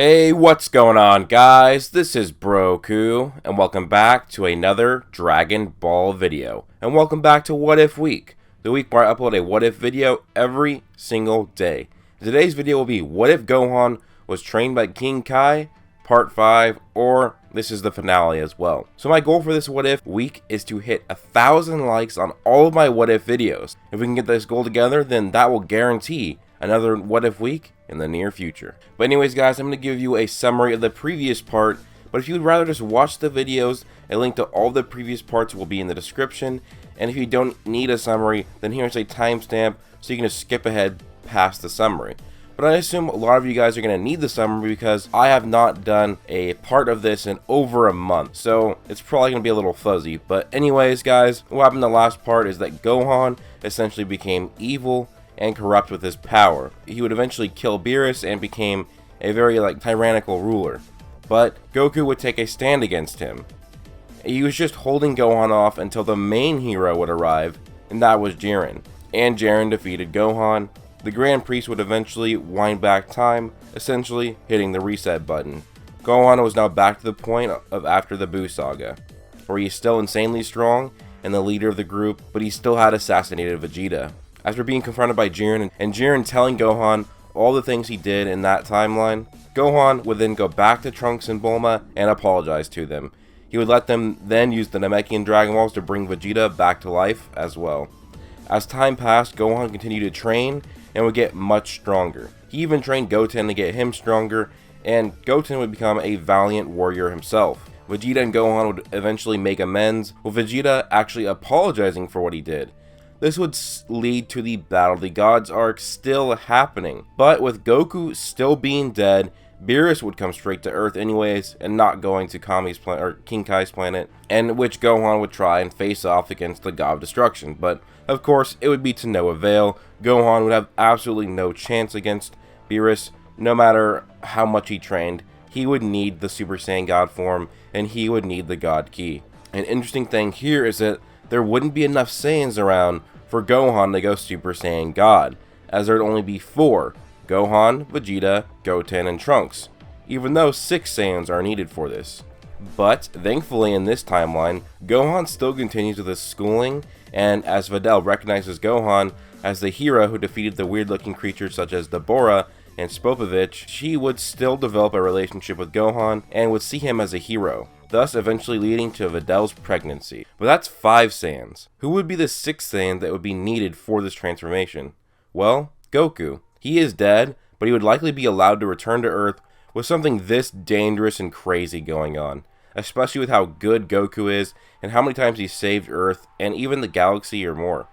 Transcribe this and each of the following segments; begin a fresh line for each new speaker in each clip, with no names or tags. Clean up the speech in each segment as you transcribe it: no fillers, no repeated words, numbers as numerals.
Hey, what's going on, guys? This is Broku, and welcome back to another Dragon Ball video. And welcome back to What If Week, the week where I upload a What If video every single day. Today's video will be What If Gohan was trained by King Kai, Part 5, or this is the finale as well. So my goal for this What If week is to hit 1,000 likes on all of my What If videos. If we can get this goal together, then that will guarantee another What If week in the near future. But anyways, guys, I'm going to give you a summary of the previous part, but if you would rather just watch the videos, a link to all the previous parts will be in the description, and if you don't need a summary, then here's a timestamp so you can just skip ahead past the summary. But I assume a lot of you guys are going to need the summary because I have not done a part of this in over a month, so it's probably going to be a little fuzzy. But anyways, guys, what happened in the last part is that Gohan essentially became evil and corrupt with his power. He would eventually kill Beerus and became a very tyrannical ruler. But Goku would take a stand against him. He was just holding Gohan off until the main hero would arrive, and that was Jiren. And Jiren defeated Gohan. The Grand Priest would eventually wind back time, essentially hitting the reset button. Gohan was now back to the point of after the Buu saga, where he's still insanely strong and the leader of the group, but he still had assassinated Vegeta. After being confronted by Jiren, and Jiren telling Gohan all the things he did in that timeline, Gohan would then go back to Trunks and Bulma and apologize to them. He would let them then use the Namekian Dragon Balls to bring Vegeta back to life as well. As time passed, Gohan continued to train and would get much stronger. He even trained Goten to get him stronger, and Goten would become a valiant warrior himself. Vegeta and Gohan would eventually make amends, with Vegeta actually apologizing for what he did. This would lead to the Battle of the Gods arc still happening, but with Goku still being dead, Beerus would come straight to Earth anyways, and not going to King Kai's planet, and which Gohan would try and face off against the God of Destruction, but of course it would be to no avail. Gohan would have absolutely no chance against Beerus, no matter how much he trained. He would need the Super Saiyan God form, and he would need the God Ki. An interesting thing here is that there wouldn't be enough Saiyans around for Gohan to go Super Saiyan God, as there would only be 4, Gohan, Vegeta, Goten, and Trunks, even though 6 Saiyans are needed for this. But, thankfully in this timeline, Gohan still continues with his schooling, and as Videl recognizes Gohan as the hero who defeated the weird looking creatures such as Deborah and Spopovich, she would still develop a relationship with Gohan and would see him as a hero, thus eventually leading to Videl's pregnancy. But that's 5 Saiyans. Who would be the 6th Saiyan that would be needed for this transformation? Well, Goku. He is dead, but he would likely be allowed to return to Earth with something this dangerous and crazy going on, especially with how good Goku is and how many times he saved Earth and even the galaxy or more.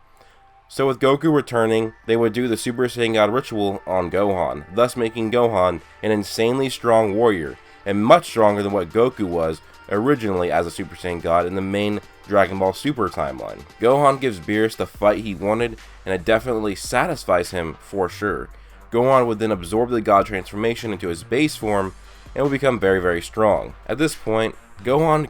So with Goku returning, they would do the Super Saiyan God ritual on Gohan, thus making Gohan an insanely strong warrior, and much stronger than what Goku was originally as a Super Saiyan God in the main Dragon Ball Super timeline. Gohan gives Beerus the fight he wanted, and it definitely satisfies him for sure. Gohan would then absorb the God transformation into his base form and would become very, very strong. At this point, Gohan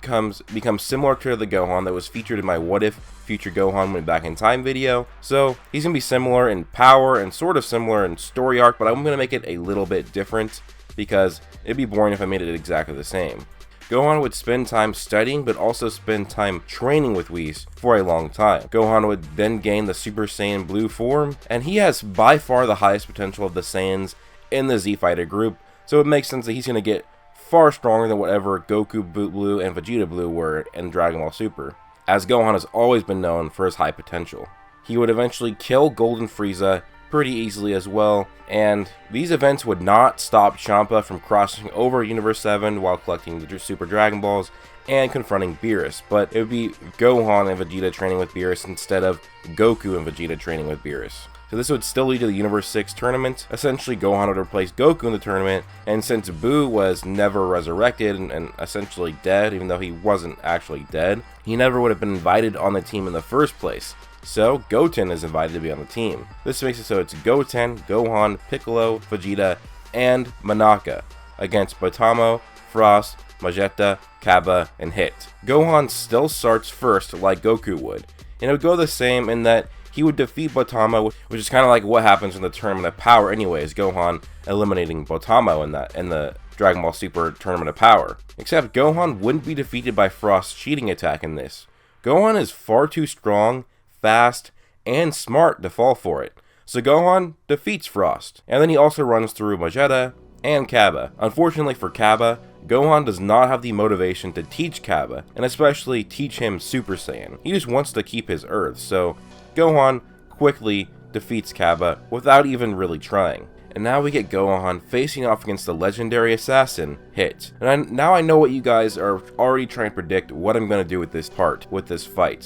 becomes similar to the Gohan that was featured in my What If Future Gohan Went Back in Time video, so he's going to be similar in power and sort of similar in story arc, but I'm going to make it a little bit different because it'd be boring if I made it exactly the same. Gohan would spend time studying, but also spend time training with Whis for a long time. Gohan would then gain the Super Saiyan Blue form, and he has by far the highest potential of the Saiyans in the Z Fighter group, so it makes sense that he's going to get far stronger than whatever Goku Blue and Vegeta Blue were in Dragon Ball Super, as Gohan has always been known for his high potential. He would eventually kill Golden Frieza pretty easily as well, and these events would not stop Champa from crossing over Universe 7 while collecting the Super Dragon Balls and confronting Beerus, but it would be Gohan and Vegeta training with Beerus instead of Goku and Vegeta training with Beerus. So this would still lead to the Universe 6 tournament. Essentially, Gohan would replace Goku in the tournament, and since Buu was never resurrected and essentially dead, even though he wasn't actually dead, he never would have been invited on the team in the first place. So, Goten is invited to be on the team. This makes it so it's Goten, Gohan, Piccolo, Vegeta, and Monaka against Botamo, Frost, Vegeta, Cabba, and Hit. Gohan still starts first like Goku would, and it would go the same in that he would defeat Botamo, which is kind of like what happens in the Tournament of Power anyways, Gohan eliminating Botamo in the Dragon Ball Super Tournament of Power. Except Gohan wouldn't be defeated by Frost's cheating attack in this. Gohan is far too strong, fast, and smart to fall for it. So Gohan defeats Frost, and then he also runs through Vegeta and Cabba. Unfortunately for Cabba, Gohan does not have the motivation to teach Cabba, and especially teach him Super Saiyan. He just wants to keep his Earth, so Gohan quickly defeats Cabba without even really trying. And now we get Gohan facing off against the legendary assassin, Hit. And now I know what you guys are already trying to predict what I'm going to do with this fight.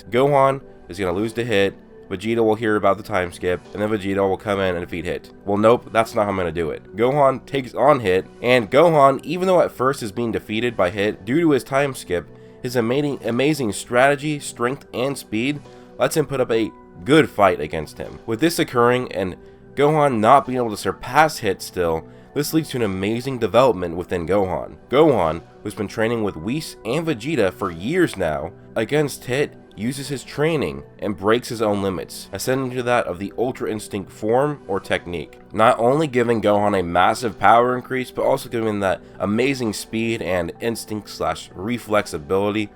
Gohan is going to lose to Hit, Vegeta will hear about the time skip, and then Vegeta will come in and defeat Hit. Well, nope, that's not how I'm going to do it. Gohan takes on Hit, and Gohan, even though at first is being defeated by Hit due to his time skip, his amazing strategy, strength, and speed lets him put up a good fight against him. With this occurring and Gohan not being able to surpass Hit still, this leads to an amazing development within Gohan. Gohan, who's been training with Whis and Vegeta for years now, against Hit, uses his training and breaks his own limits, ascending to that of the Ultra Instinct form or technique. Not only giving Gohan a massive power increase, but also giving him that amazing speed and instinct/reflex ability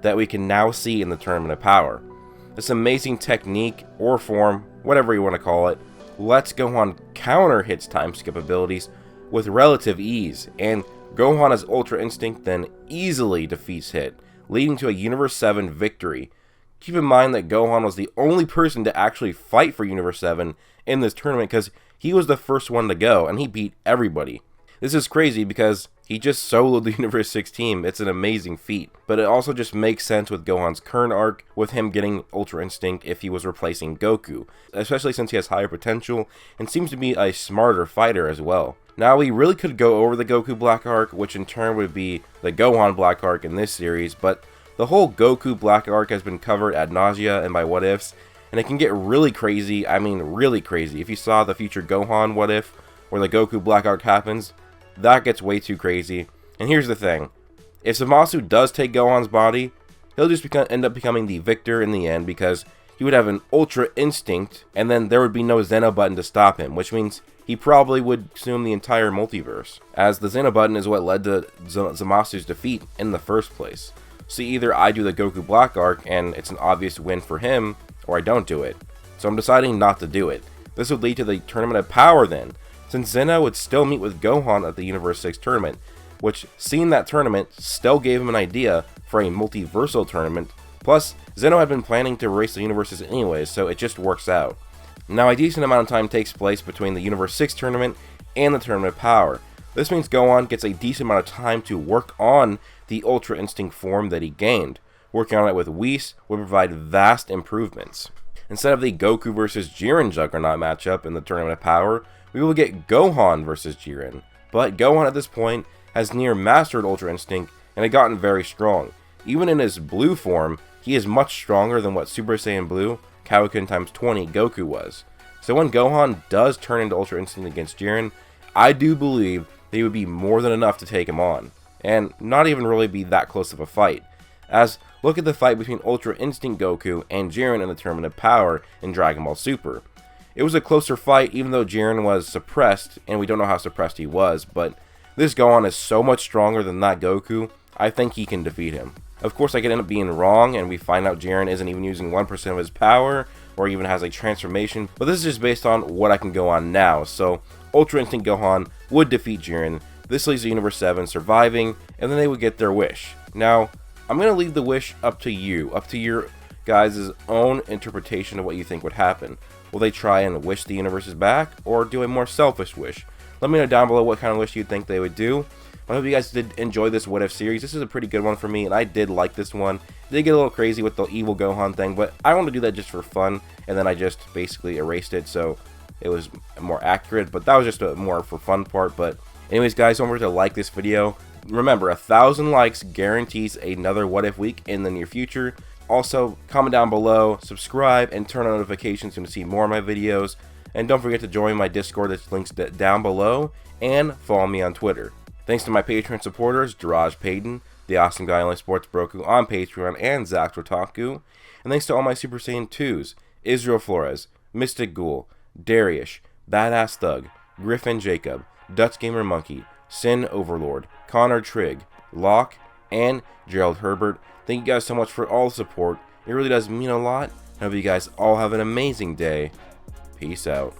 that we can now see in the Tournament of Power. This amazing technique or form, whatever you want to call it, lets Gohan counter Hit's time skip abilities with relative ease, and Gohan as Ultra Instinct then easily defeats Hit, leading to a Universe 7 victory. Keep in mind that Gohan was the only person to actually fight for Universe 7 in this tournament because he was the first one to go and he beat everybody. This is crazy because he just soloed the Universe 6 team. It's an amazing feat. But it also just makes sense with Gohan's current arc, with him getting Ultra Instinct if he was replacing Goku, especially since he has higher potential and seems to be a smarter fighter as well. Now we really could go over the Goku Black arc, which in turn would be the Gohan Black arc in this series, but the whole Goku Black arc has been covered ad nausea in my what ifs, and it can get really crazy. I mean really crazy. If you saw the future Gohan what if, where the Goku Black arc happens, that gets way too crazy. And here's the thing, if Zamasu does take Gohan's body, he'll just end up becoming the victor in the end because he would have an Ultra Instinct, and then there would be no Zeno button to stop him, which means he probably would consume the entire multiverse, as the Zeno button is what led to Zamasu's defeat in the first place. So either I do the Goku Black arc and it's an obvious win for him, or I don't do it. So I'm deciding not to do it. This would lead to the Tournament of Power then, since Zeno would still meet with Gohan at the Universe 6 tournament, which, seeing that tournament, still gave him an idea for a multiversal tournament. Plus, Zeno had been planning to erase the universes anyways, so it just works out. Now, a decent amount of time takes place between the Universe 6 tournament and the Tournament of Power. This means Gohan gets a decent amount of time to work on the Ultra Instinct form that he gained. Working on it with Whis would provide vast improvements. Instead of the Goku vs Jiren Juggernaut matchup in the Tournament of Power, we will get Gohan vs Jiren. But Gohan at this point has near mastered Ultra Instinct and had gotten very strong. Even in his blue form, he is much stronger than what Super Saiyan Blue Kaioken times 20 Goku was. So when Gohan does turn into Ultra Instinct against Jiren, I do believe that he would be more than enough to take him on, and not even really be that close of a fight. As look at the fight between Ultra Instinct Goku and Jiren in the Tournament of Power in Dragon Ball Super. It was a closer fight even though Jiren was suppressed, and we don't know how suppressed he was, but this Gohan is so much stronger than that Goku, I think he can defeat him. Of course, I could end up being wrong, and we find out Jiren isn't even using 1% of his power, or even has a transformation, but this is just based on what I can go on now. So, Ultra Instinct Gohan would defeat Jiren, this leaves the Universe 7 surviving, and then they would get their wish. Now, I'm going to leave the wish up to you, up to your guys' own interpretation of what you think would happen. Will they try and wish the universes back, or do a more selfish wish? Let me know down below what kind of wish you think they would do. I hope you guys did enjoy this What If series. This is a pretty good one for me, and I did like this one. It did get a little crazy with the evil Gohan thing, but I want to do that just for fun, and then I just basically erased it so it was more accurate, but that was just a more for fun part. But anyways, guys, don't forget to like this video. Remember, 1,000 likes guarantees another What If week in the near future. Also, comment down below, subscribe, and turn on notifications to see more of my videos. And don't forget to join my Discord, that's linked down below, and follow me on Twitter. Thanks to my Patreon supporters, Jiraj Payton, the awesome guy only sports Broku on Patreon, and Zach Rotaku. And thanks to all my Super Saiyan 2s, Israel Flores, Mystic Ghoul, Darius, Badass Thug, Griffin Jacob, Dutch Gamer Monkey, Sin Overlord, Connor Trigg, Locke, and Gerald Herbert. Thank you guys so much for all the support. It really does mean a lot. I hope you guys all have an amazing day. Peace out.